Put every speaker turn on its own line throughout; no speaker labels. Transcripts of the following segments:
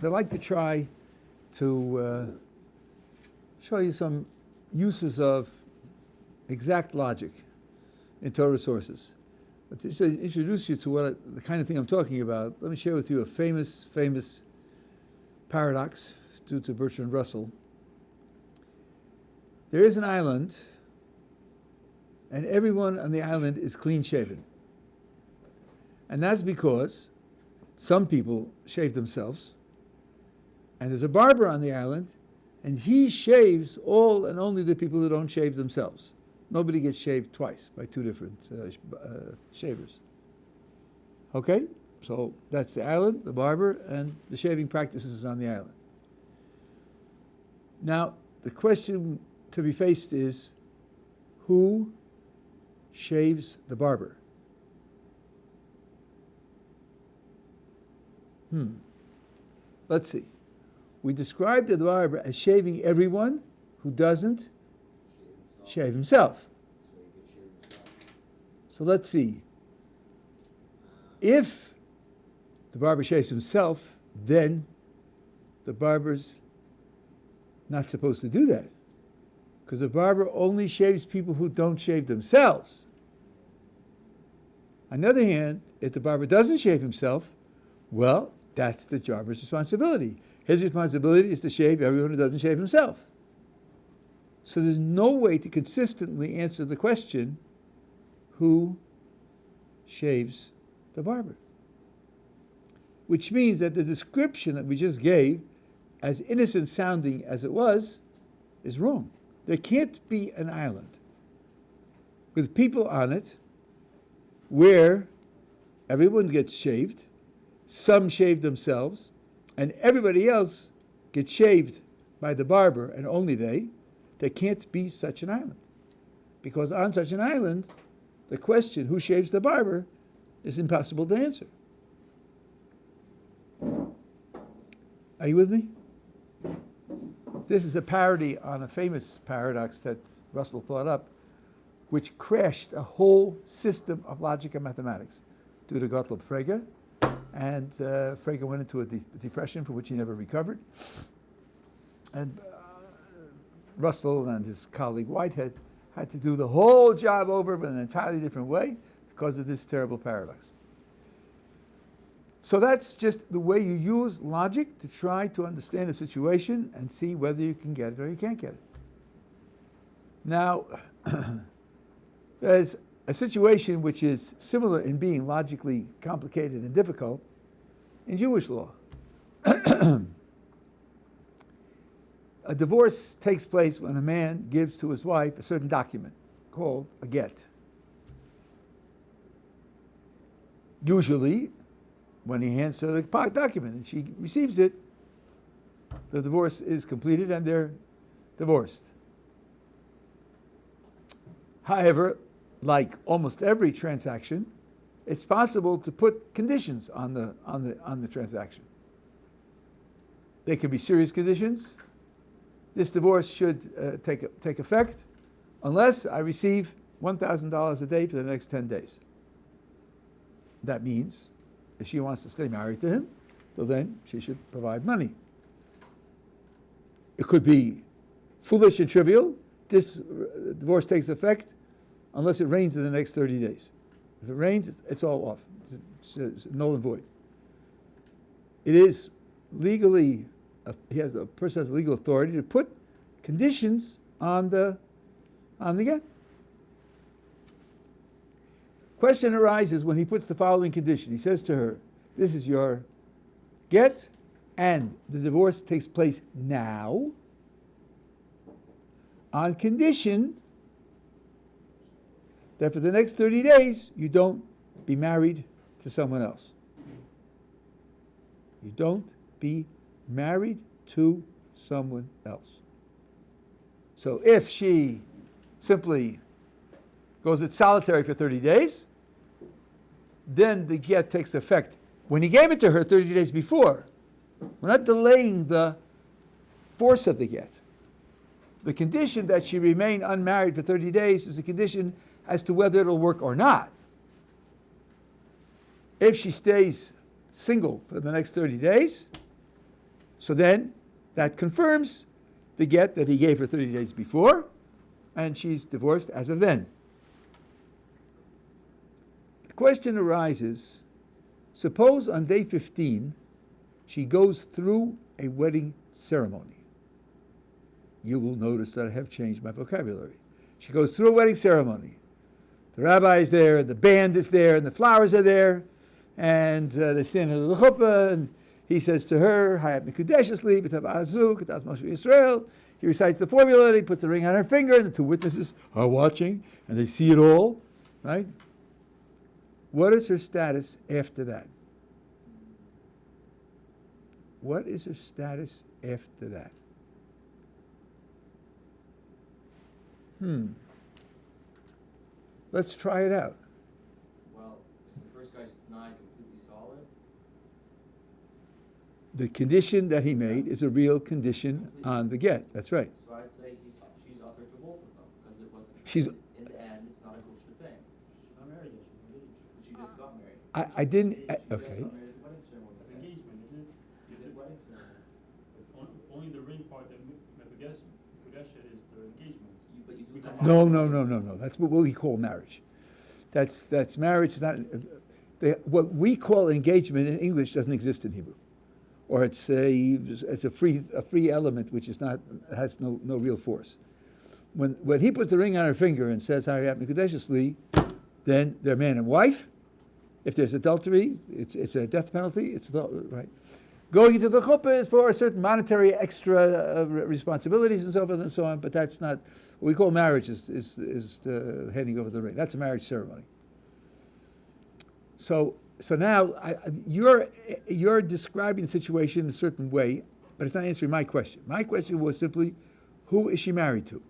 I'd like to try to show you some uses of exact logic in Torah sources. But to introduce you to the kind of thing I'm talking about, let me share with you a famous paradox due to Bertrand Russell. There is an island, and everyone on the island is clean-shaven. And that's because some people shave themselves, and there's a barber on the island, and he shaves all and only the people who don't shave themselves. Nobody gets shaved twice by two different shavers. Okay? So that's the island, the barber, and the shaving practices on the island. Now, the question to be faced is, who shaves the barber? Let's see. We described the barber as shaving everyone who doesn't shave himself. So let's see. If the barber shaves himself, then the barber's not supposed to do that, because the barber only shaves people who don't shave themselves. On the other hand, if the barber doesn't shave himself, well, that's the barber's responsibility. His responsibility is to shave everyone who doesn't shave himself. So there's no way to consistently answer the question, who shaves the barber? Which means that the description that we just gave, as innocent sounding as it was, is wrong. There can't be an island with people on it where everyone gets shaved, some shave themselves, and everybody else gets shaved by the barber, and only they. There can't be such an island. Because on such an island, the question, who shaves the barber, is impossible to answer. Are you with me? This is a parody on a famous paradox that Russell thought up, which crashed a whole system of logic and mathematics due to Gottleib Frege. And Frege went into a depression from which he never recovered. And Russell and his colleague Whitehead had to do the whole job over but in an entirely different way because of this terrible paradox. So that's just the way you use logic to try to understand a situation and see whether you can get it or you can't get it. Now, there's a situation which is similar in being logically complicated and difficult in Jewish law. A divorce takes place when a man gives to his wife a certain document called a get. Usually, when he hands her the document and she receives it, the divorce is completed and they're divorced. However, like almost every transaction, it's possible to put conditions on the transaction. They could be serious conditions. This divorce should take effect unless I receive $1,000 a day for the next 10 days. That means if she wants to stay married to him, well then she should provide money. It could be foolish and trivial. This divorce takes effect unless it rains in the next 30 days. If it rains, it's all off. It's null and void. It is legally, a person has legal authority to put conditions on the get. Question arises when he puts the following condition. He says to her, this is your get, and the divorce takes place now, on condition that for the next 30 days, you don't be married to someone else. You don't be married to someone else. So if she simply goes at solitary for 30 days, then the get takes effect when he gave it to her 30 days before. We're not delaying the force of the get. The condition that she remain unmarried for 30 days is a condition as to whether it'll work or not. If she stays single for the next 30 days, So then that confirms the get that he gave her 30 days before, and she's divorced as of then. The question arises, suppose on day 15 she goes through a wedding ceremony. You will notice that I have changed my vocabulary. She goes through a wedding ceremony. The rabbi is there, and the band is there, and the flowers are there, and they stand under the chuppah, and he says to her, Hayat Mikudeshesli, B'tav Azu, K'tas Moshe Yisrael. He recites the formula, and he puts the ring on her finger, and the two witnesses are watching, and they see it all, right? What is her status after that? What is her status after that? Let's try it out.
Well, is the first guy's nine completely solid?
The condition that he made is a real condition on the get. That's right.
So I'd say she's also to both of them, because it wasn't.
She's.
In the end, it's not a kosher thing. She's not married yet. She's engaged. But she just got married.
I didn't.
Wedding
Okay.
ceremony.
It's engagement, isn't it?
Is it wedding ceremony?
Only the ring part that Mepegesha is the engagement.
But you do that.
No. That's what we call marriage. That's marriage. It's not. What we call engagement in English doesn't exist in Hebrew, or it's a free element which is not has no real force. When he puts the ring on her finger and says Hayat Mikudeshesli, then they're man and wife. If there's adultery, it's a death penalty. It's right. Going into the chuppah is for a certain monetary extra responsibilities and so forth and so on, but that's not what we call marriage. Is the handing over the ring. That's a marriage ceremony. So now you're describing the situation in a certain way, but it's not answering my question. My question was simply, who is she married to?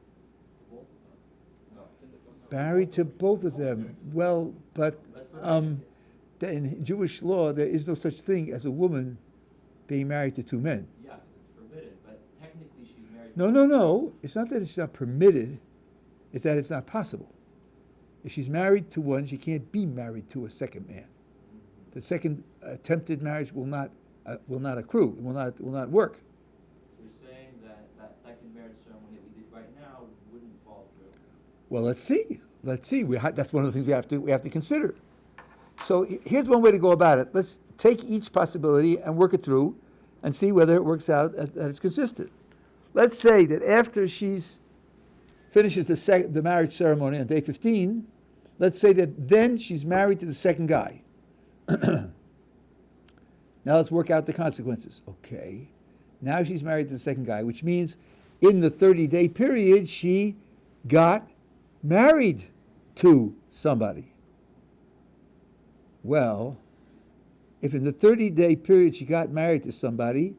Married to both of them. Well, but in Jewish law there is no such thing as a woman being married to two men.
Yeah, because it's forbidden, but technically she's married.
No. It's not that it's not permitted, it's that it's not possible. If she's married to one, she can't be married to a second man. The second attempted marriage will not accrue, will not work.
So you're saying that second marriage ceremony that we did right now wouldn't fall through?
Well, let's see. That's one of the things we have to consider. So here's one way to go about it. Let's take each possibility and work it through and see whether it works out that it's consistent. Let's say that after she's finishes the marriage ceremony on day 15, let's say that then she's married to the second guy. Now let's work out the consequences. Okay. Now she's married to the second guy, which means in the 30-day period she got married to somebody. Well, if in the 30-day period she got married to somebody,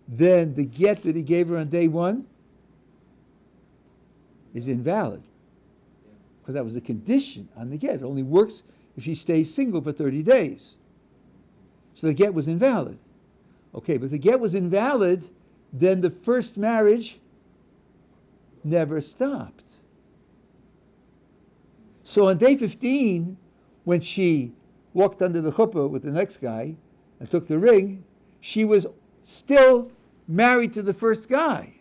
then the get that he gave her on day one is invalid. Because that was a condition on the get. It only works if she stays single for 30 days. So the get was invalid. Okay, but if the get was invalid, then the first marriage never stopped. So on day 15, when she walked under the chuppah with the next guy and took the ring, she was still married to the first guy.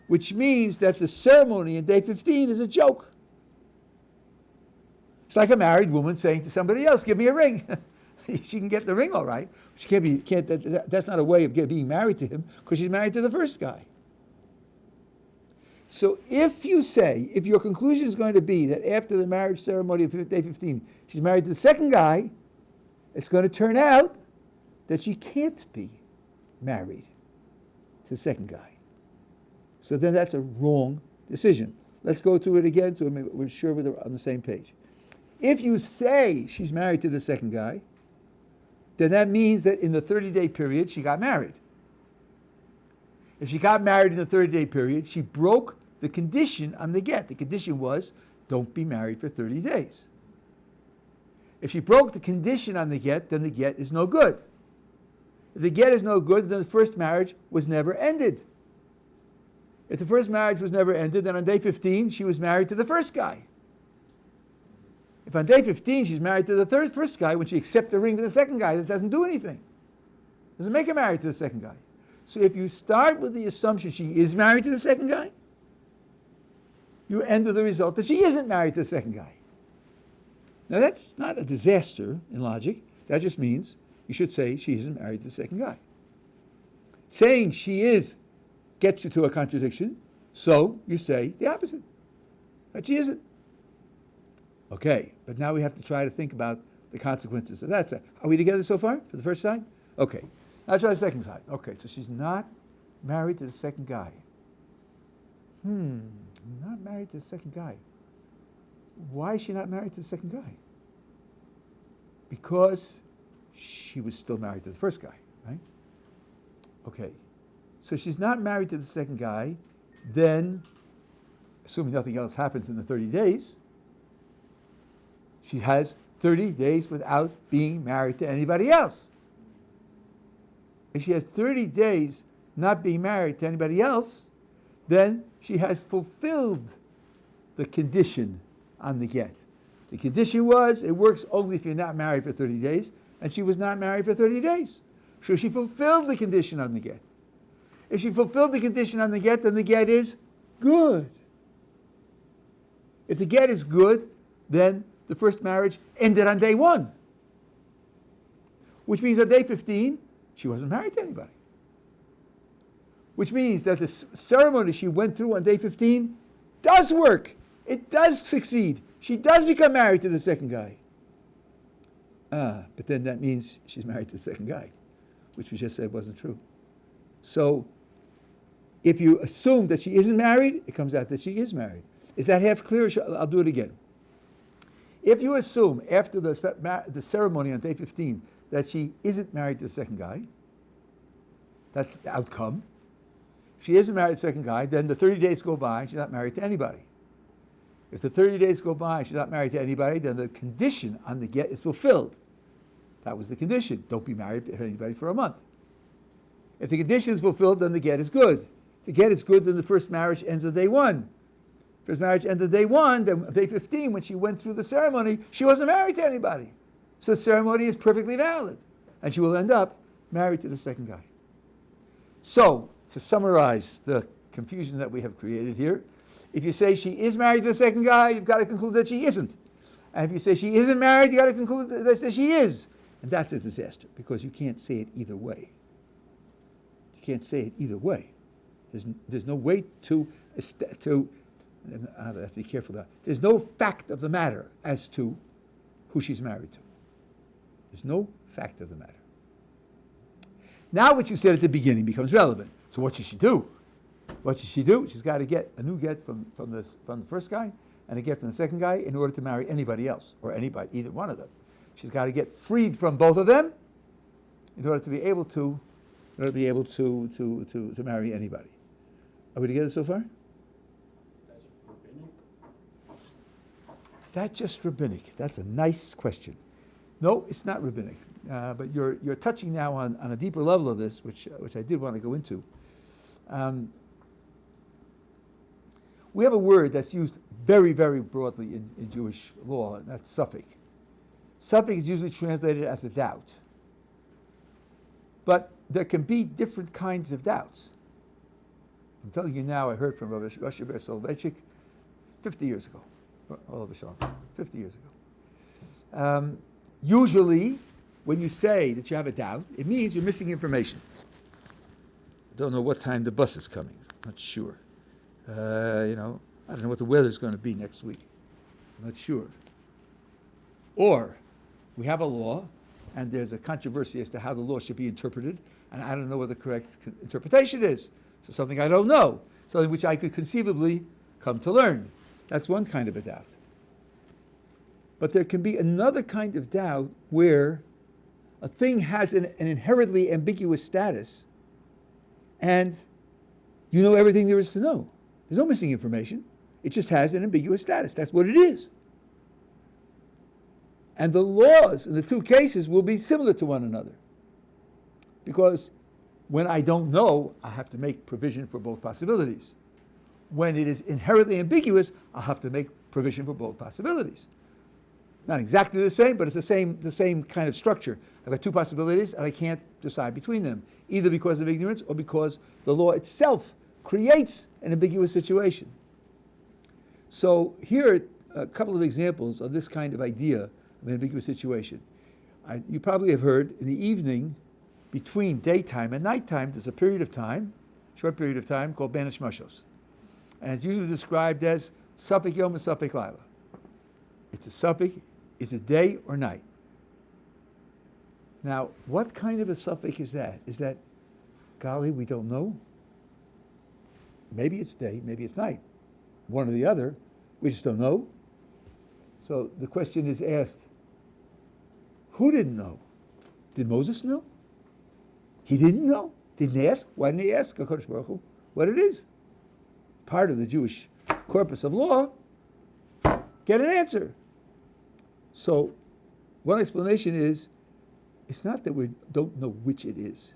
Which means that the ceremony on day 15 is a joke. It's like a married woman saying to somebody else, give me a ring. She can get the ring all right. She that's not a way of being married to him because she's married to the first guy. So if your conclusion is going to be that after the marriage ceremony of day 15, she's married to the second guy, it's going to turn out that she can't be married to the second guy. So then that's a wrong decision. Let's go through it again so we're sure we're on the same page. If you say she's married to the second guy, then that means that in the 30-day period she got married. If she got married in the 30-day period, she broke the condition on the get. The condition was, don't be married for 30 days. If she broke the condition on the get, then the get is no good. If the get is no good, then the first marriage was never ended. If the first marriage was never ended, then on day 15, she was married to the first guy. If on day 15 she's married to the first guy, when she accepts the ring to the second guy, that doesn't do anything. Doesn't make her married to the second guy. So if you start with the assumption she is married to the second guy, you end with the result that she isn't married to the second guy. Now that's not a disaster in logic. That just means you should say she isn't married to the second guy. Saying she is gets you to a contradiction, so you say the opposite, that she isn't. Okay, but now we have to try to think about the consequences of that side. Are we together so far for the first side? Okay, let's try the second side. Okay, so she's not married to the second guy. Not married to the second guy. Why is she not married to the second guy? Because she was still married to the first guy, right? Okay, so she's not married to the second guy, then, assuming nothing else happens in the 30 days, she has 30 days without being married to anybody else. If she has 30 days not being married to anybody else, then she has fulfilled the condition on the get. The condition was, it works only if you're not married for 30 days, and she was not married for 30 days. So she fulfilled the condition on the get. If she fulfilled the condition on the get, then the get is good. If the get is good, then the first marriage ended on day 1. Which means on day 15, she wasn't married to anybody. Which means that the ceremony she went through on day 15 does work. It does succeed. She does become married to the second guy. But then that means she's married to the second guy, which we just said wasn't true. So if you assume that she isn't married, it comes out that she is married. Is that half clear? I'll do it again. If you assume after the ceremony on day 15 that she isn't married to the second guy, that's the outcome. If she isn't married to the second guy, then the 30 days go by and she's not married to anybody. If the 30 days go by and she's not married to anybody, then the condition on the get is fulfilled. That was the condition. Don't be married to anybody for a month. If the condition is fulfilled, then the get is good. If the get is good, then the first marriage ends on day 1. First marriage ends on day 1, then on day 15, when she went through the ceremony, she wasn't married to anybody. So the ceremony is perfectly valid. And she will end up married to the second guy. So, to summarize the confusion that we have created here, if you say she is married to the second guy, you've got to conclude that she isn't. And if you say she isn't married, you've got to conclude that she is. And that's a disaster, because you can't say it either way. You can't say it either way. There's no way to I have to be careful of that. There's no fact of the matter as to who she's married to. There's no fact of the matter. Now what you said at the beginning becomes relevant. So what should she do? What should she do? She's got to get a new get from the first guy and a get from the second guy in order to marry anybody else, or anybody, either one of them. She's got to get freed from both of them in order to be able to marry anybody. Are we together so far? Is that just rabbinic? That's a nice question. No, it's not rabbinic. But you're touching now on a deeper level of this, which I did want to go into. We have a word that's used very, very broadly in Jewish law, and that's suffix. Suffix is usually translated as a doubt. But there can be different kinds of doubts. I'm telling you now, I heard from Rabbi Yeshivat Ohr Somayach 50 years ago. All of a sudden, 50 years ago. Usually, when you say that you have a doubt, it means you're missing information. I don't know what time the bus is coming. I'm not sure. I don't know what the weather's going to be next week. I'm not sure. Or, we have a law, and there's a controversy as to how the law should be interpreted, and I don't know what the correct interpretation is. So something I don't know, something which I could conceivably come to learn. That's one kind of a doubt. But there can be another kind of doubt where a thing has an inherently ambiguous status, and you know everything there is to know. There's no missing information. It just has an ambiguous status. That's what it is. And the laws in the two cases will be similar to one another. Because when I don't know, I have to make provision for both possibilities. When it is inherently ambiguous, I'll have to make provision for both possibilities. Not exactly the same, but it's the same kind of structure. I've got two possibilities, and I can't decide between them, either because of ignorance or because the law itself creates an ambiguous situation. So here are a couple of examples of this kind of idea of an ambiguous situation. You probably have heard in the evening, between daytime and nighttime, there's a period of time, short period of time, called Banish Mashos. And it's usually described as Safek Yom and Safek Laila. It's a Safek, is it day or night? Now, what kind of a Safek is that? Is that, golly, we don't know? Maybe it's day, maybe it's night. One or the other, we just don't know. So the question is asked, who didn't know? Did Moses know? He didn't know. Didn't ask. Why didn't he ask HaKadosh Baruch Hu what it is? Part of the Jewish corpus of law. Get an answer. So one explanation is, it's not that we don't know which it is.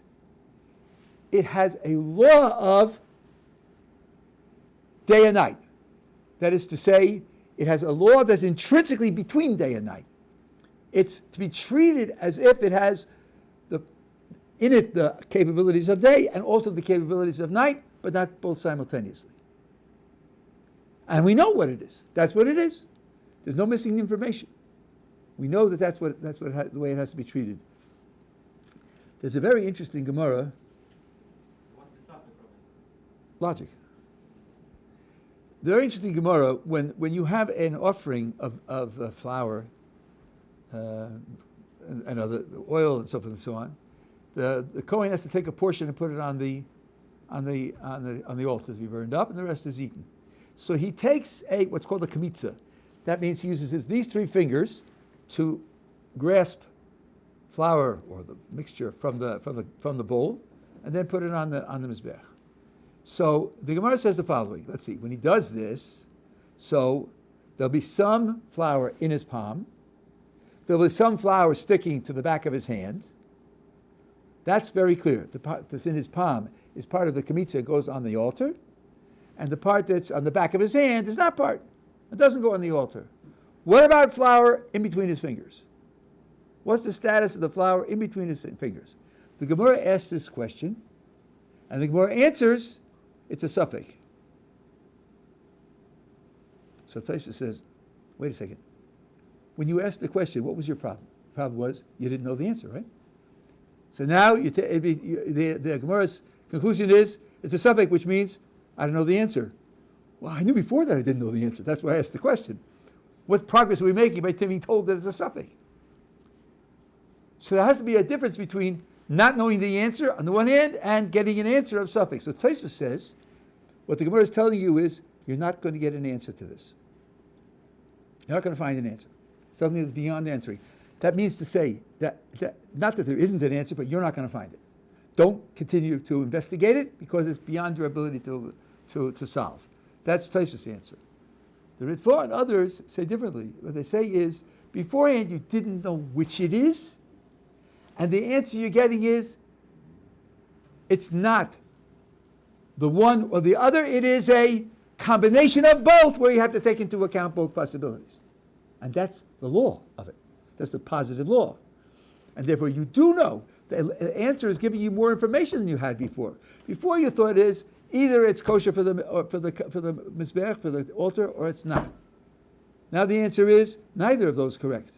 It has a law of day and night. That is to say, it has a law that's intrinsically between day and night. It's to be treated as if it has in it the capabilities of day and also the capabilities of night, but not both simultaneously. And we know what it is. That's what it is. There's no missing information. We know that that's the way it has to be treated. There's a very interesting Gemara.
What's the suffix from it?
Logic. The very interesting Gemara, when you have an offering of flour and other oil and so forth and so on, the Kohen has to take a portion and put it on the altar to be burned up, and the rest is eaten. So he takes what's called a kamitza. That means he uses these three fingers to grasp flour or the mixture from the bowl, and then put it on the mizbech. So the Gemara says the following. Let's see. When he does this, so there'll be some flour in his palm. There'll be some flour sticking to the back of his hand. That's very clear. The part that's in his palm is part of the kamitza. It goes on the altar. And the part that's on the back of his hand is not part. It doesn't go on the altar. What about flour in between his fingers? What's the status of the flour in between his fingers? The Gemara asks this question, and the Gemara answers, it's a suffix. So Taisha says, wait a second. When you asked the question, what was your problem? The problem was you didn't know the answer, right? So now the Gemara's conclusion is it's a suffix, which means I don't know the answer. Well, I knew before that I didn't know the answer. That's why I asked the question. What progress are we making by being told that it's a suffix? So there has to be a difference between not knowing the answer on the one hand and getting an answer of suffix. So Tosfos says, what the Gemara is telling you is you're not going to get an answer to this. You're not going to find an answer. Something that's beyond answering. That means to say that not that there isn't an answer, but you're not going to find it. Don't continue to investigate it because it's beyond your ability to solve. That's Tosfos' answer. The Ritva and others say differently. What they say is, beforehand you didn't know which it is, and the answer you're getting is, it's not the one or the other, it is a combination of both where you have to take into account both possibilities. And that's the law of it. That's the positive law. And therefore you do know the answer is giving you more information than you had before. Before you thought is either it's kosher for the mizbech, for the altar, or it's not. Now the answer is neither of those correct.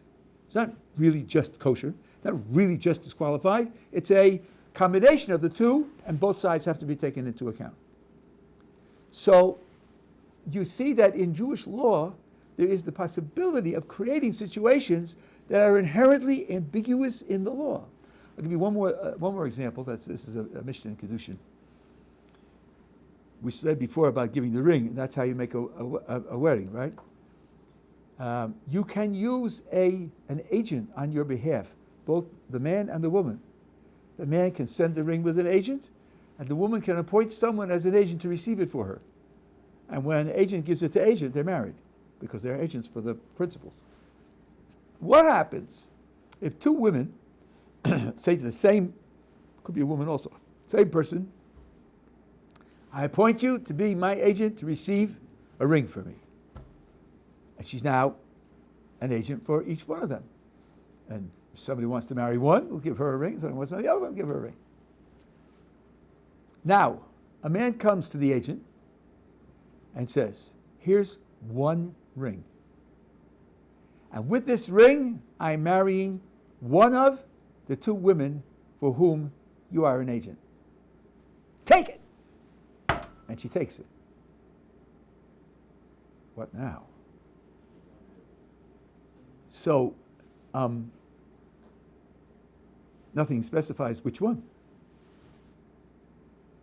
It's not really just kosher, not really just disqualified. It's a combination of the two, and both sides have to be taken into account. So you see that in Jewish law, there is the possibility of creating situations that are inherently ambiguous in the law. I'll give you one more example. This is a Mishnah in Kedushin. We said before about giving the ring, and that's how you make a wedding, right? You can use an agent on your behalf, both the man and the woman. The man can send the ring with an agent, and the woman can appoint someone as an agent to receive it for her. And when an agent gives it to agent, they're married, because they're agents for the principals. What happens if two women say to the same, could be a woman also, same person, I appoint you to be my agent to receive a ring for me. And she's now an agent for each one of them. And if somebody wants to marry one, we'll give her a ring. If somebody wants to marry the other one, we'll give her a ring. Now, a man comes to the agent and says, here's one ring. And with this ring, I'm marrying one of the two women for whom you are an agent. Take it! And she takes it. What now? So, nothing specifies which one.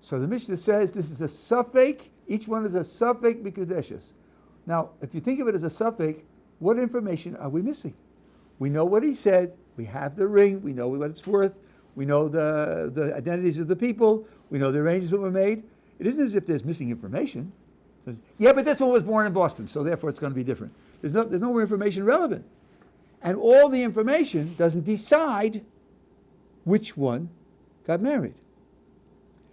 So the Mishnah says this is a suffix. Each one is a suffix mikudeshes. Now, if you think of it as a suffix, what information are we missing? We know what he said. We have the ring. We know what it's worth. We know the identities of the people. We know the arrangements that were made. It isn't as if there's missing information. It says, yeah, but this one was born in Boston, so therefore it's going to be different. There's no more information relevant. And all the information doesn't decide which one got married.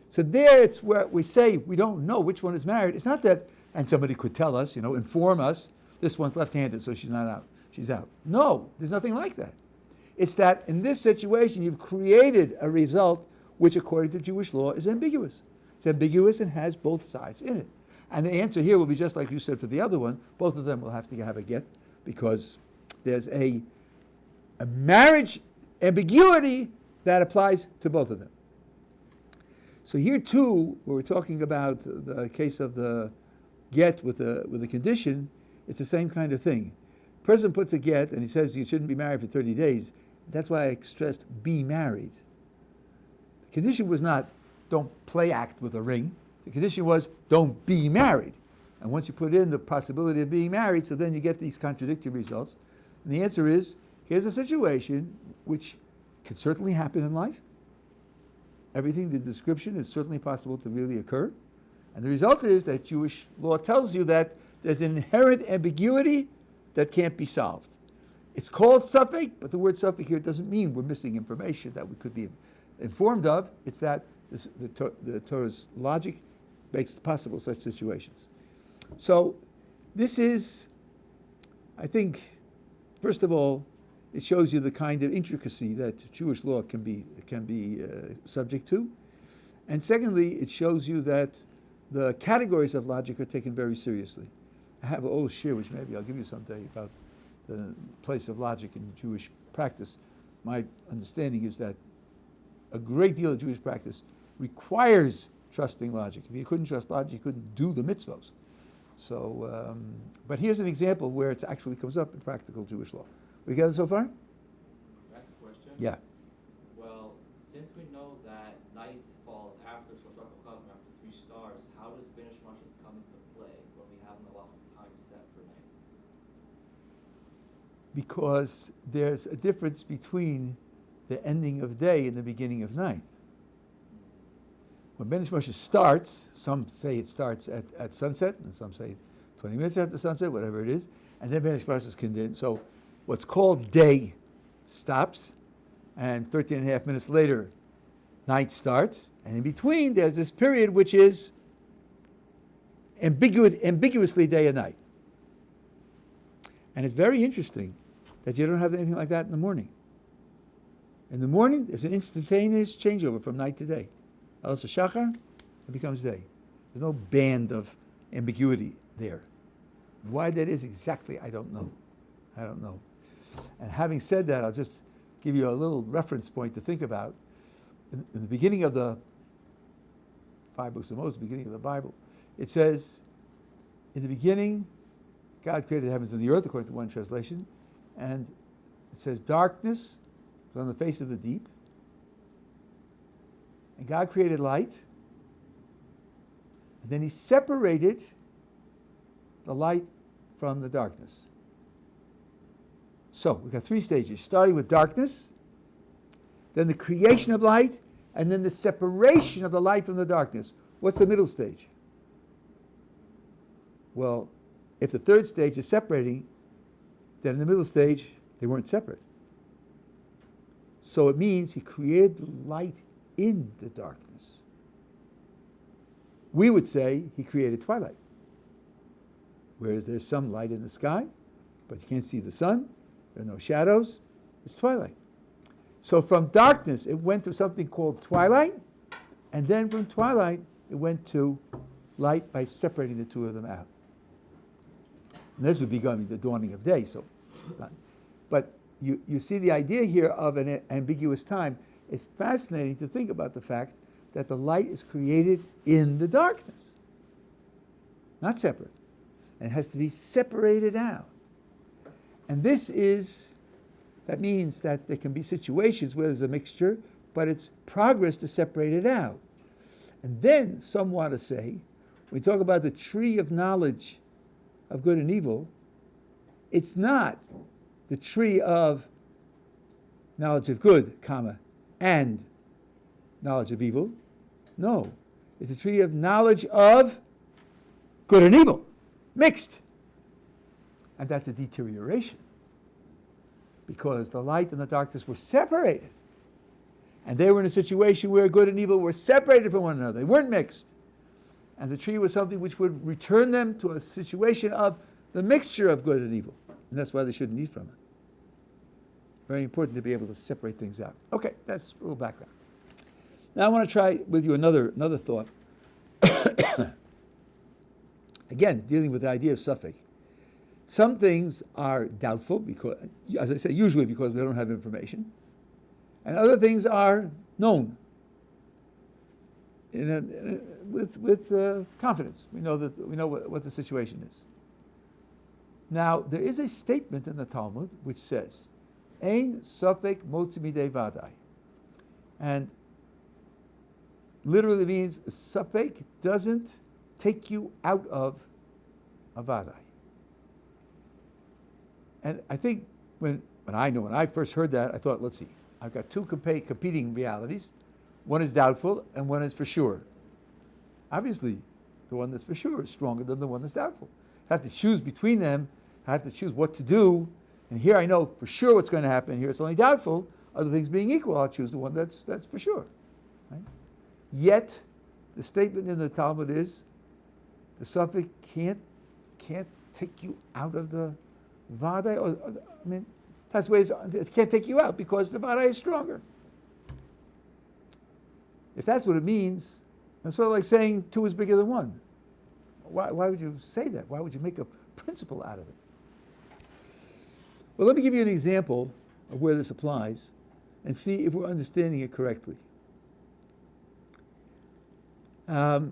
So there it's where we say we don't know which one is married. It's not that, and somebody could tell us, inform us, this one's left-handed, so she's not out. She's out. No, there's nothing like that. It's that in this situation, you've created a result which, according to Jewish law, is ambiguous. It's ambiguous and has both sides in it. And the answer here will be just like you said for the other one. Both of them will have to have a get because there's a marriage ambiguity that applies to both of them. So here too, where we're talking about the case of the get with a condition, it's the same kind of thing. The person puts a get and he says you shouldn't be married for 30 days. That's why I stressed be married. The condition was not don't play act with a ring. The condition was don't be married. And once you put in the possibility of being married, so then you get these contradictory results. And the answer is, here's a situation which could certainly happen in life. Everything, the description is certainly possible to really occur. And the result is that Jewish law tells you that there's an inherent ambiguity that can't be solved. It's called suffix, but the word suffix here doesn't mean we're missing information that we could be informed of. It's that the Torah's logic makes possible such situations. So this is, I think, first of all, it shows you the kind of intricacy that Jewish law can be subject to. And secondly, it shows you that the categories of logic are taken very seriously. I have an old shir, which maybe I'll give you someday, about the place of logic in Jewish practice. My understanding is that a great deal of Jewish practice requires trusting logic. If you couldn't trust logic, you couldn't do the mitzvos. So, but here's an example where it actually comes up in practical Jewish law. We got it so far?
That's a question.
Yeah.
Well, since we know that night falls after Shoshak Chavim, after 3 stars, how does Ben Shmashis come into play when we have an halachic time set for night?
Because there's a difference between the ending of day and the beginning of night. When Ben Shmashis starts, some say it starts at sunset, and some say 20 minutes after sunset, whatever it is, and then Ben Shmashis can then, so what's called day stops, and 13 and a half minutes later, night starts, and in between there's this period which is ambiguously day and night. And it's very interesting that you don't have anything like that in the morning. In the morning, there's an instantaneous changeover from night to day. Alos Shachar, it becomes day. There's no band of ambiguity there. Why that is exactly, I don't know. And having said that, I'll just give you a little reference point to think about. In the beginning of the 5 books of Moses, beginning of the Bible, it says, in the beginning, God created the heavens and the earth, according to one translation, and it says darkness was on the face of the deep, and God created light, and then he separated the light from the darkness. So we've got 3 stages, starting with darkness, then the creation of light, and then the separation of the light from the darkness. What's the middle stage? Well, if the 3rd stage is separating, then in the middle stage, they weren't separate. So it means he created the light in the darkness. We would say he created twilight. Whereas there's some light in the sky, but you can't see the sun, there are no shadows, it's twilight. So from darkness, it went to something called twilight, and then from twilight, it went to light by separating the two of them out. And this would be the dawning of day. But you see the idea here of an ambiguous time. It's fascinating to think about the fact that the light is created in the darkness, not separate. And it has to be separated out. And that means that there can be situations where there's a mixture, but it's progress to separate it out. And then some want to say, when we talk about the tree of knowledge of good and evil, it's not the tree of knowledge of good, and knowledge of evil. No, it's a tree of knowledge of good and evil, mixed. And that's a deterioration, because the light and the darkness were separated. And they were in a situation where good and evil were separated from one another. They weren't mixed. And the tree was something which would return them to a situation of the mixture of good and evil. And that's why they shouldn't eat from it. Very important to be able to separate things out. Okay, that's a little background. Now I want to try with you another thought. Again, dealing with the idea of suffix. Some things are doubtful, because, as I say, usually because we don't have information. And other things are known with confidence. We know what the situation is. Now, there is a statement in the Talmud which says, Ein safek motzi midei vadai. And literally means safek doesn't take you out of a vadai. And I think when I first heard that, I thought, let's see, I've got two competing realities. One is doubtful and one is for sure. Obviously, the one that's for sure is stronger than the one that's doubtful. I have to choose between them. I have to choose what to do. And here I know for sure what's going to happen. Here it's only doubtful. Other things being equal, I'll choose the one that's for sure. Right? Yet, the statement in the Talmud is, the suffix can't take you out of the vadai. That's ways it can't take you out because the vadai is stronger. If that's what it means, it's sort of like saying two is bigger than one. Why would you say that? Why would you make a principle out of it? Well, let me give you an example of where this applies and see if we're understanding it correctly. There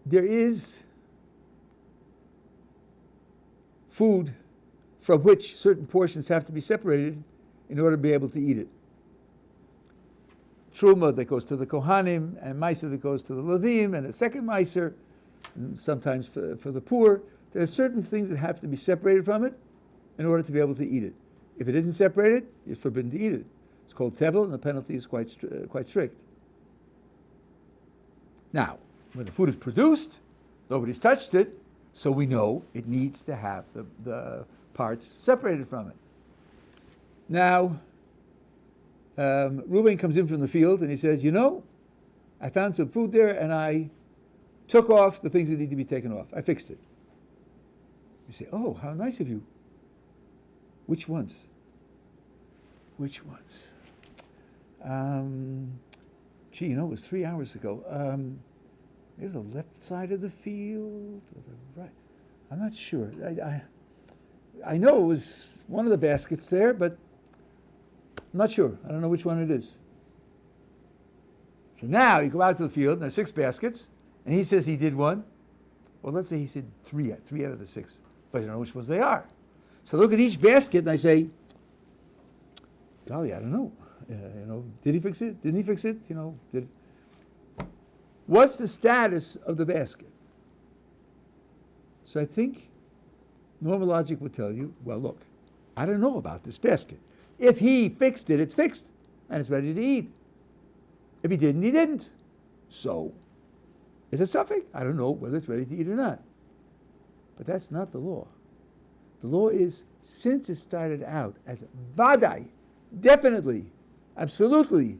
is food from which certain portions have to be separated in order to be able to eat it. Truma that goes to the Kohanim, and Meiser that goes to the Levim, and a second Meiser, and sometimes for the poor. There are certain things that have to be separated from it in order to be able to eat it. If it isn't separated, you're forbidden to eat it. It's called tevel, and the penalty is quite strict. Now, when the food is produced, nobody's touched it, so we know it needs to have the parts separated from it. Now, Reuven comes in from the field and he says, I found some food there and I took off the things that need to be taken off. I fixed it. You say, oh, how nice of you. Which ones? Which ones? It was 3 hours ago. Maybe the left side of the field or the right. I'm not sure. I know it was one of the baskets there, but I'm not sure. I don't know which one it is. So now you go out to the field, and there's 6 baskets, and he says he did one. Well, let's say he said 3 out of the 6, but I don't know which ones they are. So I look at each basket, and I say, golly, I don't know. Did he fix it? Didn't he fix it? What's the status of the basket? So I think normal logic would tell you, well, look, I don't know about this basket. If he fixed it, it's fixed, and it's ready to eat. If he didn't, he didn't. So, it's a suffix. I don't know whether it's ready to eat or not. But that's not the law. The law is, since it started out as vadai, definitely, absolutely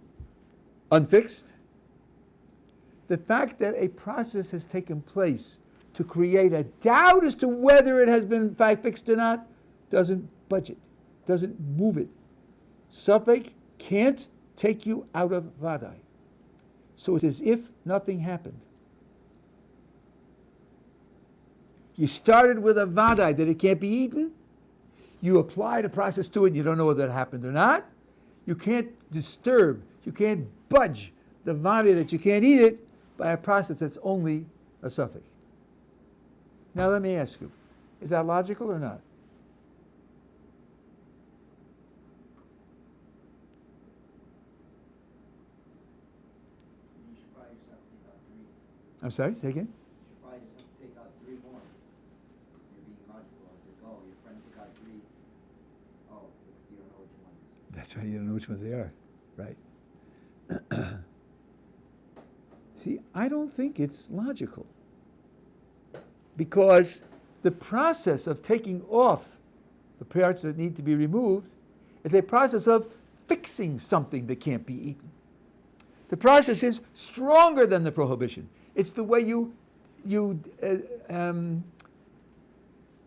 unfixed, the fact that a process has taken place to create a doubt as to whether it has been in fact fixed or not doesn't budge it, doesn't move it. Safek can't take you out of Vadai. So it's as if nothing happened. You started with a Vadai that it can't be eaten. You applied a process to it and you don't know whether it happened or not. You can't disturb, you can't budge the Vadai that you can't eat it by a process that's only a Safek. Now let me ask you, is that logical or not?
You should probably just have to take out 3.
I'm sorry, say again?
You should probably just have to take out 3 more. You're being logical. It's like, oh, your friend took out 3. Oh, because you don't know which one.
That's right, you don't know which ones they are, right? See, I don't think it's logical. Because the process of taking off the parts that need to be removed is a process of fixing something that can't be eaten. The process is stronger than the prohibition. It's the way you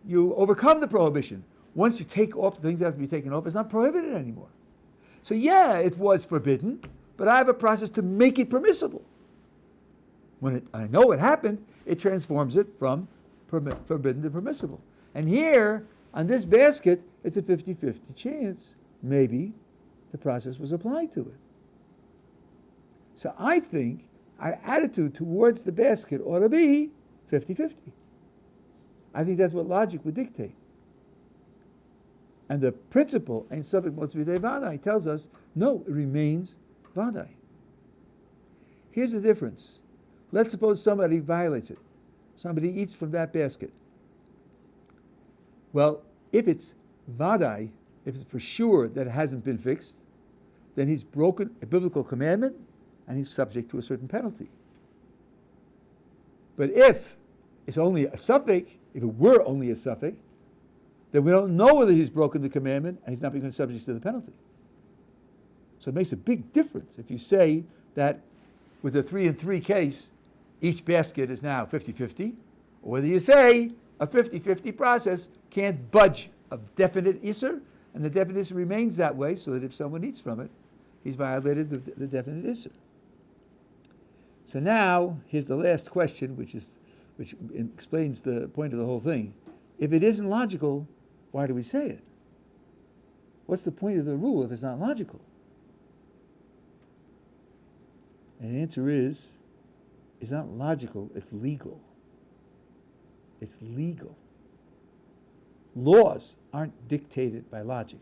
overcome the prohibition. Once you take off the things that have to be taken off, it's not prohibited anymore. So yeah, it was forbidden, but I have a process to make it permissible. When I know it happened, it transforms it from forbidden to permissible. And here, on this basket, it's a 50-50 chance. Maybe the process was applied to it. So I think our attitude towards the basket ought to be 50-50. I think that's what logic would dictate. And the principle, Ein Sofek Motzvidei Vadai, tells us, no, it remains Vadai. Here's the difference. Let's suppose somebody violates it. Somebody eats from that basket. Well, if it's Vadai, if it's for sure that it hasn't been fixed, then he's broken a biblical commandment and he's subject to a certain penalty. But if it's only a Safek, if it were only a Safek, then we don't know whether he's broken the commandment and he's not become subject to the penalty. So it makes a big difference if you say that with a 3-and-3 case, each basket is now 50-50, or whether you say a 50-50 process can't budge a definite Isser, and the definite Isser remains that way, so that if someone eats from it, he's violated the definite Isser. So now, here's the last question, which explains the point of the whole thing. If it isn't logical, why do we say it? What's the point of the rule if it's not logical? And the answer is, it's not logical, it's legal. It's legal. Laws aren't dictated by logic.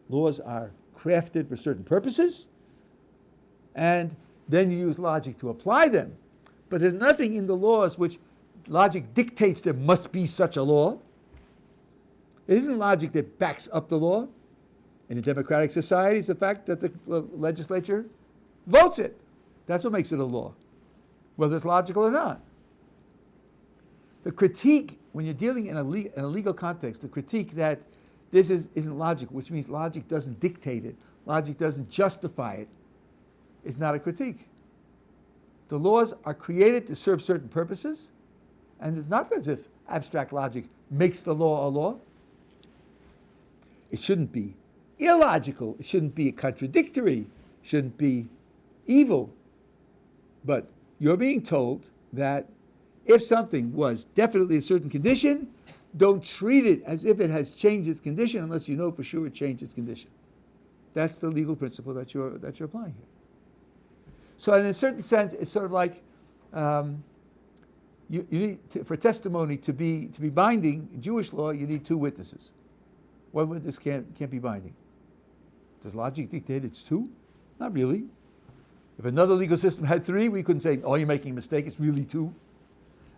Laws are crafted for certain purposes, and then you use logic to apply them. But there's nothing in the laws which logic dictates there must be such a law. It isn't logic that backs up the law. In a democratic society, it's the fact that the legislature votes it. That's what makes it a law, whether it's logical or not. The critique, when you're dealing in a legal context, the critique that this isn't logic, which means logic doesn't dictate it, logic doesn't justify it, is not a critique. The laws are created to serve certain purposes, and it's not as if abstract logic makes the law a law. It shouldn't be illogical, it shouldn't be contradictory, it shouldn't be evil. But you're being told that if something was definitely a certain condition, don't treat it as if it has changed its condition unless you know for sure it changed its condition. That's the legal principle that you're applying here. So in a certain sense, it's sort of like you need for testimony to be binding in Jewish law, you need 2 witnesses. One witness can't be binding. Does logic dictate it's 2? Not really. If another legal system had 3, we couldn't say, oh, you're making a mistake, it's really 2.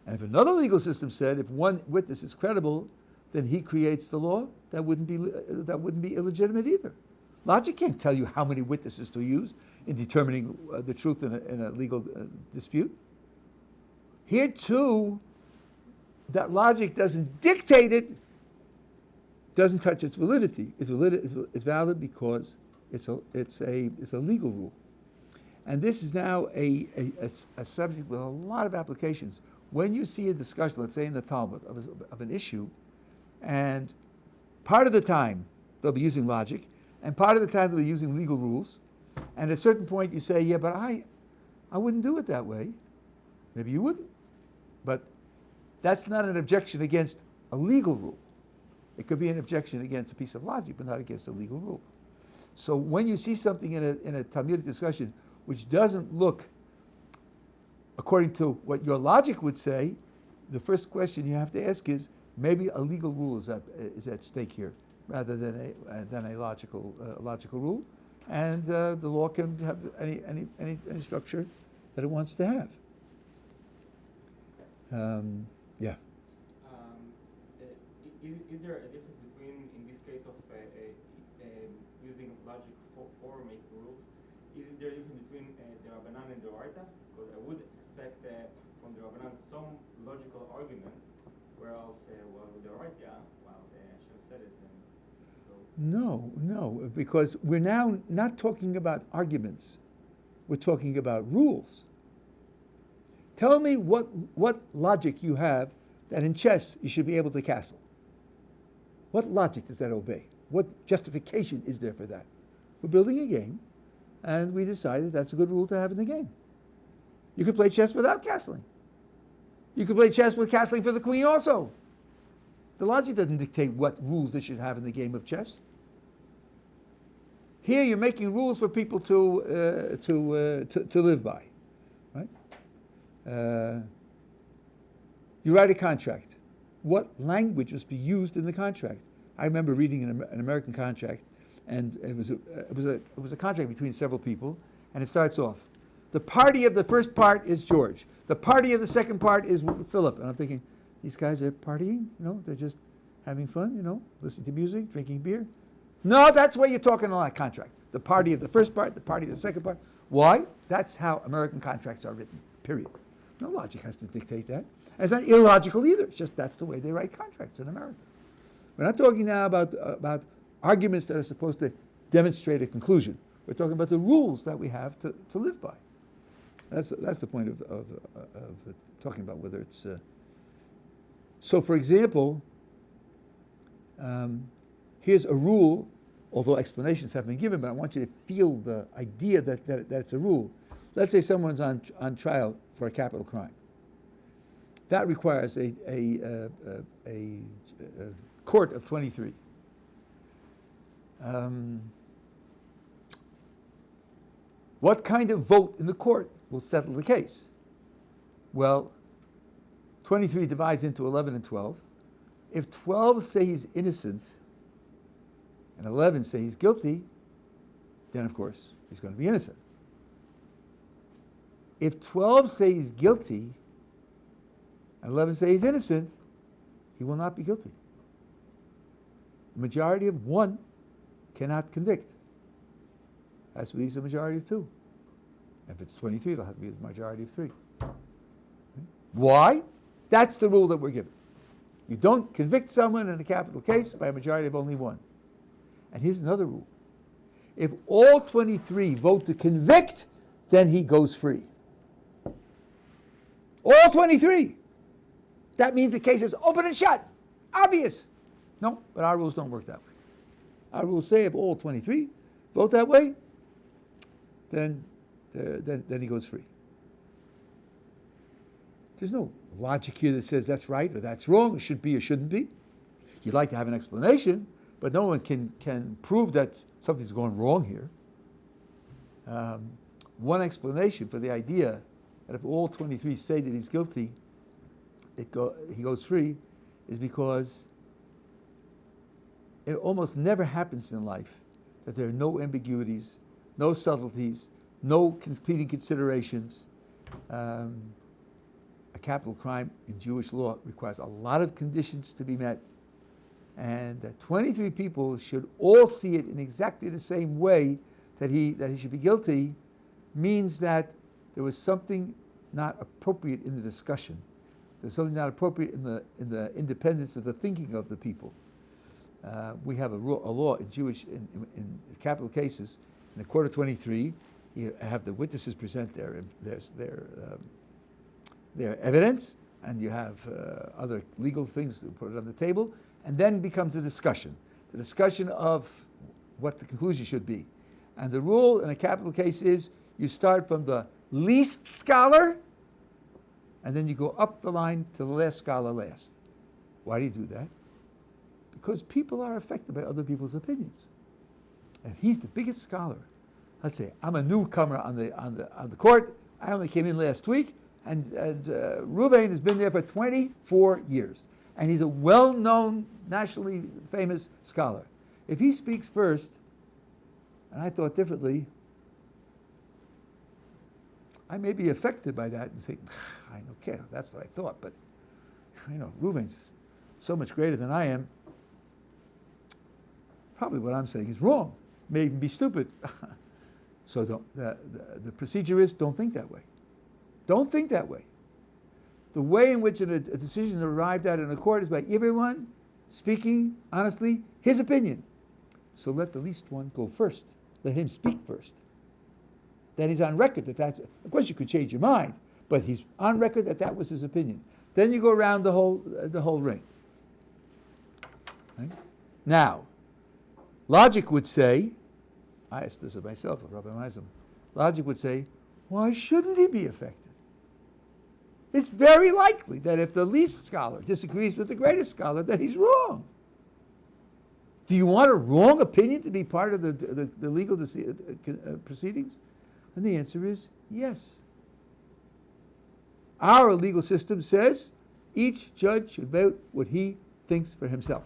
And if another legal system said if one witness is credible, then he creates the law, that wouldn't be illegitimate either. Logic can't tell you how many witnesses to use in determining the truth in a legal dispute. Here too, that logic doesn't dictate it, doesn't touch its validity. It's valid because it's a legal rule. And this is now a subject with a lot of applications. when you see a discussion, let's say in the Talmud, of an issue, and part of the time they'll be using logic, and part of the time they'll be using legal rules, and at a certain point you say, yeah, but I wouldn't do it that way. Maybe you wouldn't. But that's not an objection against a legal rule. It could be an objection against a piece of logic, but not against a legal rule. So when you see something in a Talmudic discussion which doesn't look according to what your logic would say, the first question you have to ask is, maybe a legal rule is at stake here, rather than a logical rule, and the law can have any structure that it wants to have. Yeah.
Is there a difference between, in this case of using logic for making rules, is there a difference between the Rabbanan and the Oraita? Because I would expect from the Rabbanan some logical argument, whereas with the Oraita, well, I should have said it.
No, because we're now not talking about arguments. We're talking about rules. Tell me what logic you have that in chess you should be able to castle. What logic does that obey? What justification is there for that? We're building a game, and we decided that's a good rule to have in the game. You could play chess without castling. You could play chess with castling for the queen also. The logic doesn't dictate what rules they should have in the game of chess. Here you're making rules for people to live by, right? You write a contract. What language must be used in the contract? I remember reading an American contract, and it was a contract between several people, and it starts off, the party of the first part is George. The party of the second part is Philip. And I'm thinking, these guys are partying, they're just having fun, listening to music, drinking beer. No, that's why you're talking a lot contract. The party of the first part, the party of the second part. Why? That's how American contracts are written, period. No logic has to dictate that. And it's not illogical either. It's just that's the way they write contracts in America. We're not talking now about arguments that are supposed to demonstrate a conclusion. We're talking about the rules that we have to live by. That's the point of talking about whether it's... So, for example, here's a rule, although explanations have been given, but I want you to feel the idea that it's a rule. Let's say someone's on trial for a capital crime. That requires a court of 23. What kind of vote in the court will settle the case? Well, 23 divides into 11 and 12. If 12 say he's innocent and 11 say he's guilty, then of course he's going to be innocent. If 12 say he's guilty and 11 say he's innocent, he will not be guilty. A majority of 1 cannot convict. It has to be a majority of 2. If it's 23, it'll have to be a majority of 3. Why? That's the rule that we're given. You don't convict someone in a capital case by a majority of only 1. And here's another rule. If all 23 vote to convict, then he goes free. All 23. That means the case is open and shut. Obvious. No, but our rules don't work that way. Our rules say if all 23 vote that way, then he goes free. There's no logic here that says that's right or that's wrong, it should be or shouldn't be. You'd like to have an explanation, but no one can prove that something's going wrong here. One explanation for the idea that if all 23 say that he's guilty, he goes free, is because it almost never happens in life that there are no ambiguities, no subtleties, no competing considerations. A capital crime in Jewish law requires a lot of conditions to be met, and that 23 people should all see it in exactly the same way that he should be guilty, means that there was something not appropriate in the discussion. There's something not appropriate in the independence of the thinking of the people. We have a law in in capital cases. In the court of 23, you have the witnesses present their evidence, and you have other legal things to put it on the table, and then becomes a discussion. The discussion of what the conclusion should be. And the rule in a capital case is you start from the least scholar, and then you go up the line to the last scholar last. Why do you do that? Because people are affected by other people's opinions. And he's the biggest scholar. Let's say I'm a newcomer on the court. I only came in last week, and Ruvain has been there for 24 years. And he's a well-known, nationally famous scholar. If he speaks first, and I thought differently, I may be affected by that and say, I don't care, that's what I thought, but Ruvain's so much greater than I am. Probably what I'm saying is wrong, may even be stupid. So the procedure is don't think that way. Don't think that way. The way in which a decision is arrived at in a court is by everyone speaking honestly his opinion. So let the least one go first. Let him speak first. Then he's on record that's. Of course, you could change your mind, but he's on record that was his opinion. Then you go around the whole ring. Right? Now, logic would say, I asked this of myself, of Rabbi Meisel. Logic would say, why shouldn't he be affected? It's very likely that if the least scholar disagrees with the greatest scholar, that he's wrong. Do you want a wrong opinion to be part of the legal proceedings? And the answer is yes. Our legal system says each judge should vote what he thinks for himself.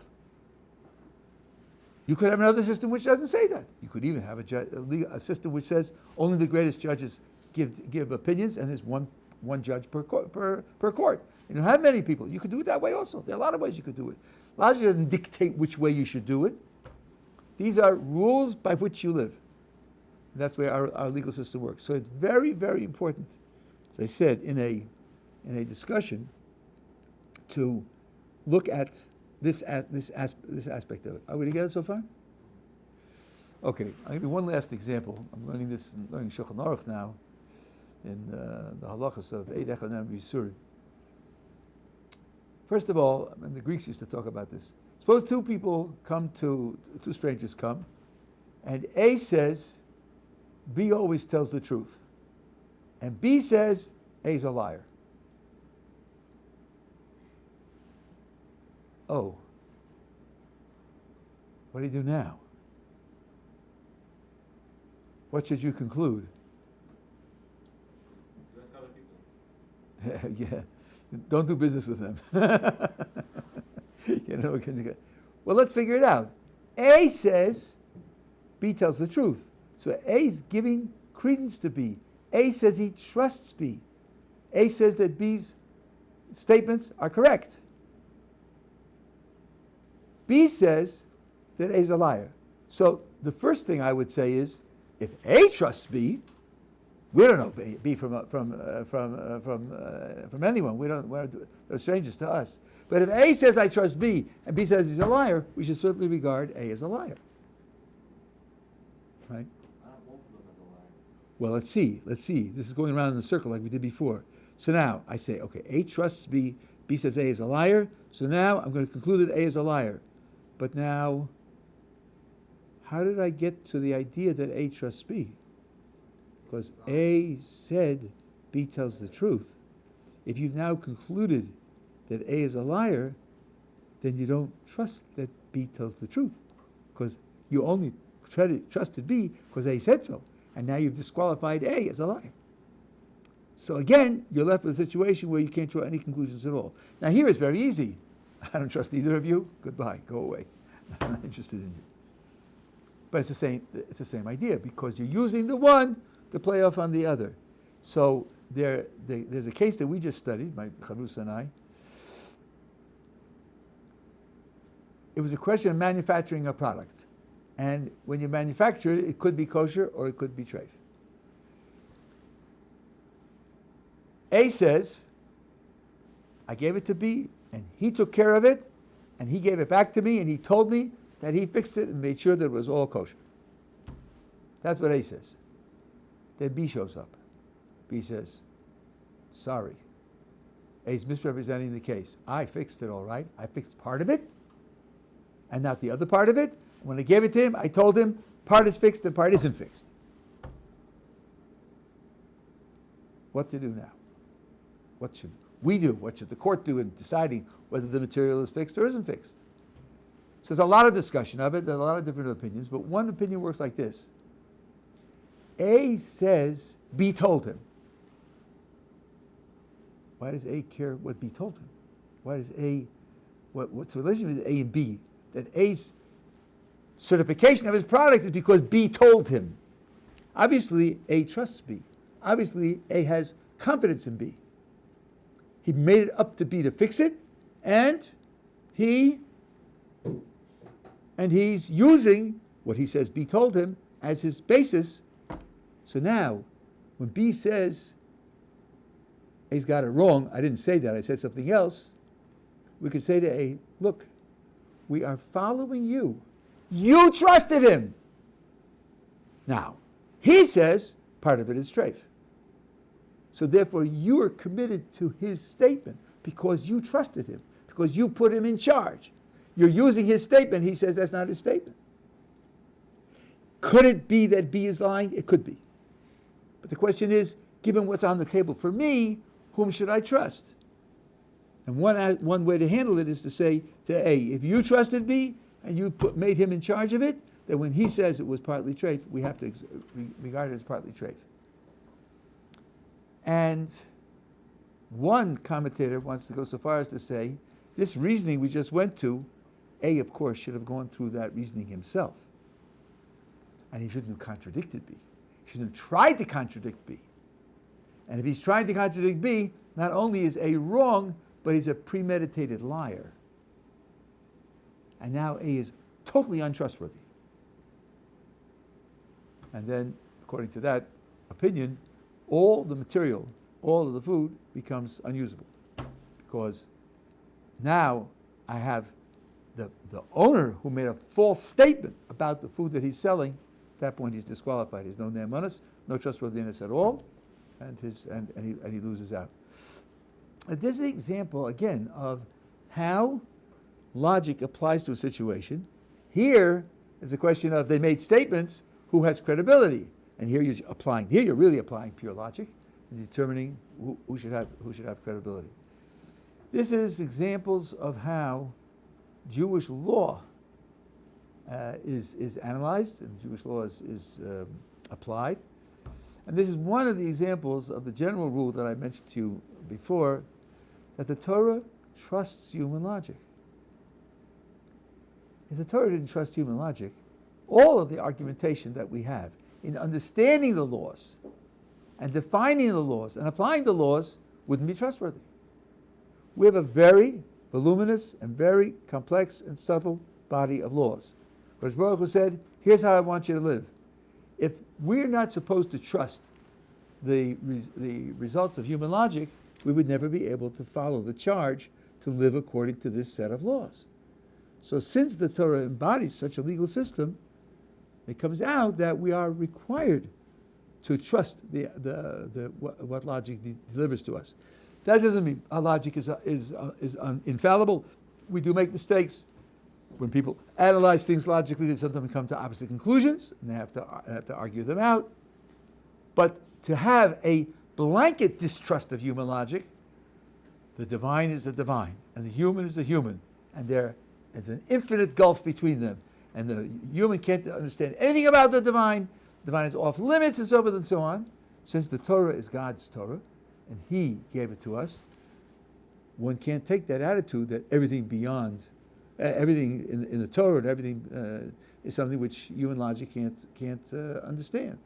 You could have another system which doesn't say that. You could even have a system which says only the greatest judges give opinions, and there's one judge per court. You don't have many people. You could do it that way also. There are a lot of ways you could do it. Logic doesn't dictate which way you should do it. These are rules by which you live. That's the way our legal system works. So it's very, very important, as I said, in a discussion, to look at this aspect of it. Are we together so far? Okay, I'll give you one last example. I'm learning Shulchan Aruch now, in the halachas of Eid Echad Ne'eman B'Yisur. First of all, and the Greeks used to talk about this. Suppose two strangers come, and A says, B always tells the truth. And B says, A's a liar. Oh, what do you do now? What should you conclude?
You ask other people.
Yeah, don't do business with them. Well, let's figure it out. A says B tells the truth. So A is giving credence to B. A says he trusts B. A says that B's statements are correct. B says that A is a liar. So the first thing I would say is, if A trusts B, we don't know B from anyone. They're strangers to us. But if A says I trust B and B says he's a liar, we should certainly regard A as a liar. Right?
I have both of them as a liar.
Well, let's see. This is going around in the circle like we did before. So now I say, okay, A trusts B. B says A is a liar. So now I'm going to conclude that A is a liar. But now, how did I get to the idea that A trusts B? Because A said B tells the truth. If you've now concluded that A is a liar, then you don't trust that B tells the truth. Because you only trusted B because A said so. And now you've disqualified A as a liar. So again, you're left with a situation where you can't draw any conclusions at all. Now here it's very easy. I don't trust either of you. Goodbye. Go away. I'm not interested in you. But it's the same idea, because you're using the one to play off on the other. So there's a case that we just studied, my Chavrusa and I. It was a question of manufacturing a product. And when you manufacture it, it could be kosher or it could be treif. A says, I gave it to B, and he took care of it, and he gave it back to me, and he told me that he fixed it and made sure that it was all kosher. That's what A says. Then B shows up. B says, sorry. A's misrepresenting the case. I fixed it all right. I fixed part of it and not the other part of it. When I gave it to him, I told him part is fixed and part isn't fixed. What to do now? What should we do? What should the court do in deciding whether the material is fixed or isn't fixed? So there's a lot of discussion of it. There are a lot of different opinions, but one opinion works like this. A says B told him. Why does A care what B told him? Why does A, what's the relationship with A and B? That A's certification of his product is because B told him. Obviously, A trusts B. Obviously, A has confidence in B. He made it up to B to fix it, and he's using what he says B told him as his basis. So now, when B says A's got it wrong, I didn't say that, I said something else, we could say to A, look, we are following you. You trusted him. Now, he says part of it is treif. So therefore, you are committed to his statement because you trusted him, because you put him in charge. You're using his statement. He says that's not his statement. Could it be that B is lying? It could be. But the question is, given what's on the table for me, whom should I trust? And one way to handle it is to say to A, if you trusted B and you made him in charge of it, then when he says it was partly treif, we have to regard it as partly treif. And one commentator wants to go so far as to say, this reasoning we just went to, A, of course, should have gone through that reasoning himself. And he shouldn't have contradicted B. He shouldn't have tried to contradict B. And if he's trying to contradict B, not only is A wrong, but he's a premeditated liar. And now A is totally untrustworthy. And then, according to that opinion, all the material, all of the food becomes unusable. Because now I have the owner who made a false statement about the food that he's selling. At that point he's disqualified. He's no ne'emanos, no trustworthiness at all, and he loses out. This is an example, again, of how logic applies to a situation. Here is a question of they made statements, who has credibility? And here you're really applying pure logic and determining who should have credibility. This is examples of how Jewish law is analyzed and Jewish law is applied. And this is one of the examples of the general rule that I mentioned to you before, that the Torah trusts human logic. If the Torah didn't trust human logic, all of the argumentation that we have in understanding the laws and defining the laws and applying the laws wouldn't be trustworthy. We have a very voluminous and very complex and subtle body of laws. Because Baruch Hu said, here's how I want you to live. If we're not supposed to trust the results of human logic, we would never be able to follow the charge to live according to this set of laws. So since the Torah embodies such a legal system, it comes out that we are required to trust what logic delivers to us. That doesn't mean our logic is infallible. We do make mistakes. When people analyze things logically, they sometimes come to opposite conclusions, and they have to argue them out. But to have a blanket distrust of human logic, the divine is the divine, and the human is the human, and there is an infinite gulf between them. And the human can't understand anything about the divine. The divine is off limits and so forth and so on. Since the Torah is God's Torah, and He gave it to us, one can't take that attitude that everything beyond, everything in the Torah and everything is something which human logic can't understand.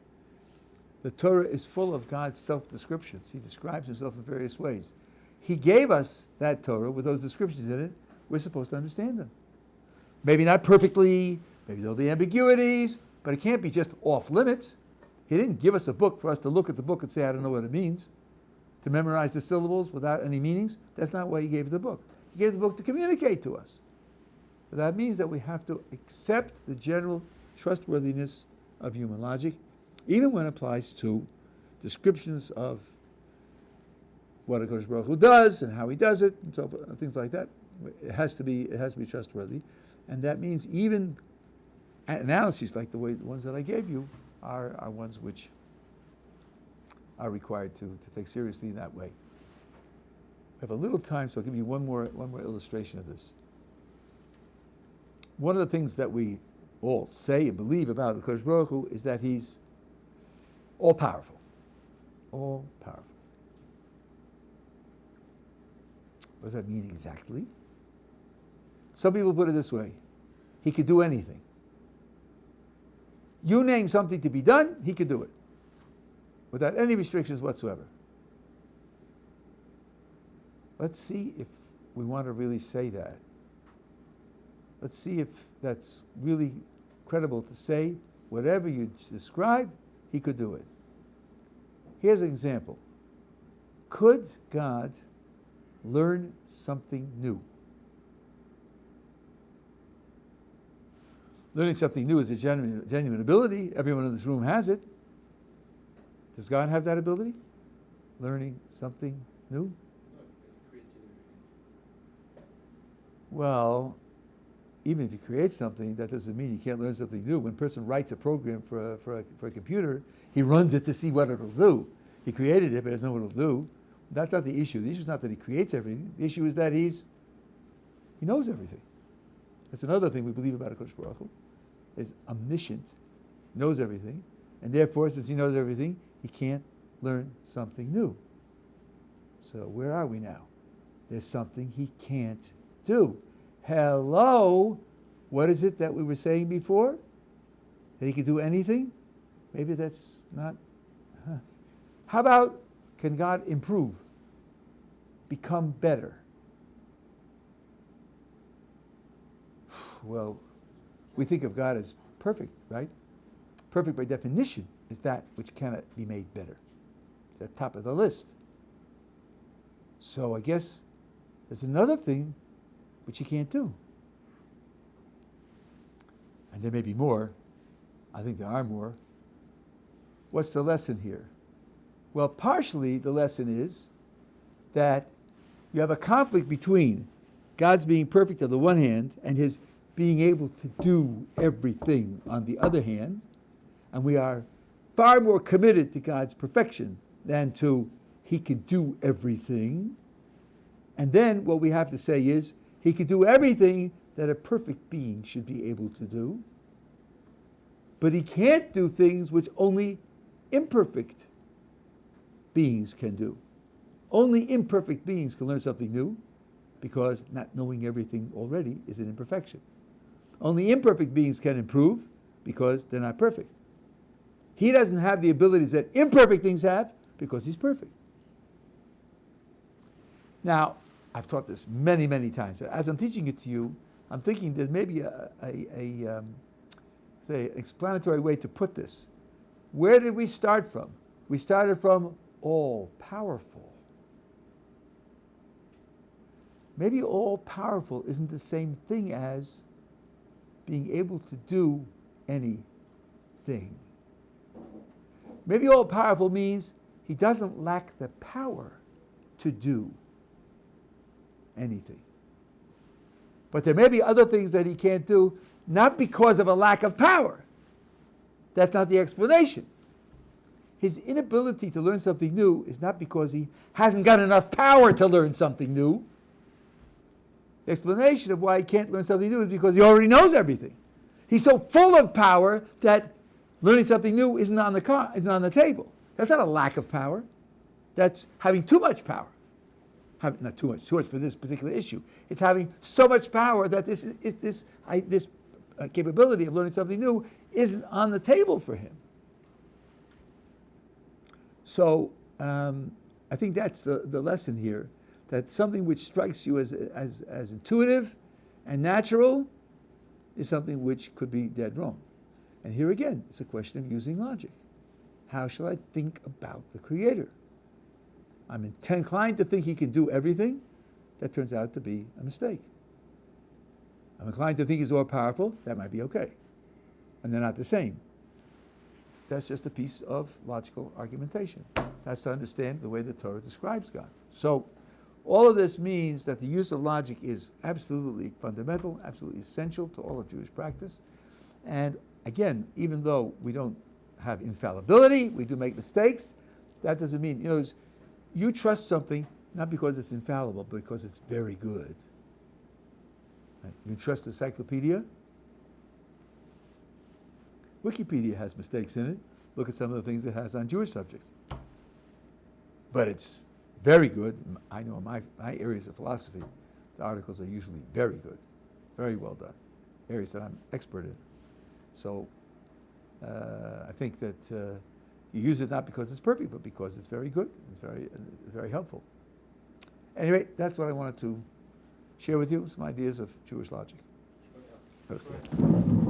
The Torah is full of God's self-descriptions. He describes Himself in various ways. He gave us that Torah with those descriptions in it. We're supposed to understand them. Maybe not perfectly, maybe there'll be ambiguities, but it can't be just off limits. He didn't give us a book for us to look at the book and say, I don't know what it means, to memorize the syllables without any meanings. That's not why He gave the book. He gave the book to communicate to us. But that means that we have to accept the general trustworthiness of human logic, even when it applies to descriptions of what HaKadosh Baruch Hu does and how he does it, and so forth, and things like that. It has to be trustworthy. And that means even analyses like the ones that I gave you are ones which are required to take seriously in that way. We have a little time, so I'll give you one more illustration of this. One of the things that we all say and believe about the HaKadosh Baruch Hu is that he's all-powerful. All-powerful. What does that mean exactly? Some people put it this way. He could do anything. You name something to be done, he could do it. Without any restrictions whatsoever. Let's see if we want to really say that. Let's see if that's really credible to say whatever you describe, he could do it. Here's an example. Could God learn something new? Learning something new is a genuine ability. Everyone in this room has it. Does God have that ability? Learning something new? Well, even if he creates something, that doesn't mean he can't learn something new. When a person writes a program for a computer, he runs it to see what it'll do. He created it, but doesn't know what it'll do. That's not the issue. The issue is not that he creates everything. The issue is that he knows everything. That's another thing we believe about HaKadosh Baruch Hu, is omniscient, knows everything, and therefore, since he knows everything, he can't learn something new. So where are we now? There's something he can't do. Hello? What is it that we were saying before? That he could do anything? Maybe that's not... How about, can God improve? Become better? Well, we think of God as perfect, right? Perfect by definition is that which cannot be made better. It's at the top of the list. So I guess there's another thing which he can't do. And there may be more. I think there are more. What's the lesson here? Well, partially the lesson is that you have a conflict between God's being perfect on the one hand and his being able to do everything on the other hand, and we are far more committed to God's perfection than to he can do everything. And then what we have to say is he can do everything that a perfect being should be able to do, but he can't do things which only imperfect beings can do. Only imperfect beings can learn something new, because not knowing everything already is an imperfection. Only imperfect beings can improve, because they're not perfect. He doesn't have the abilities that imperfect things have, because he's perfect. Now, I've taught this many, many times. As I'm teaching it to you, I'm thinking there's maybe say, explanatory way to put this. Where did we start from? We started from all-powerful. Maybe all-powerful isn't the same thing as being able to do anything. Maybe all-powerful means he doesn't lack the power to do anything. But there may be other things that he can't do, not because of a lack of power. That's not the explanation. His inability to learn something new is not because he hasn't got enough power to learn something new. The explanation of why he can't learn something new is because he already knows everything. He's so full of power that learning something new isn't on the table. That's not a lack of power. That's having too much power. Not too much for this particular issue. It's having so much power that this capability of learning something new isn't on the table for him. So I think that's the lesson here, that something which strikes you as intuitive and natural is something which could be dead wrong. And here again, it's a question of using logic. How shall I think about the Creator? I'm inclined to think he can do everything. That turns out to be a mistake. I'm inclined to think he's all-powerful. That might be okay. And they're not the same. That's just a piece of logical argumentation. That's to understand the way the Torah describes God. So all of this means that the use of logic is absolutely fundamental, absolutely essential to all of Jewish practice. And again, even though we don't have infallibility, we do make mistakes, that doesn't mean, you trust something not because it's infallible, but because it's very good. Right? You trust the encyclopedia? Wikipedia has mistakes in it. Look at some of the things it has on Jewish subjects. But it's very good. I know in my areas of philosophy, the articles are usually very good, very well done, areas that I'm expert in. So I think that you use it not because it's perfect, but because it's very good, it's very helpful. Anyway, that's what I wanted to share with you, some ideas of Jewish logic. Okay.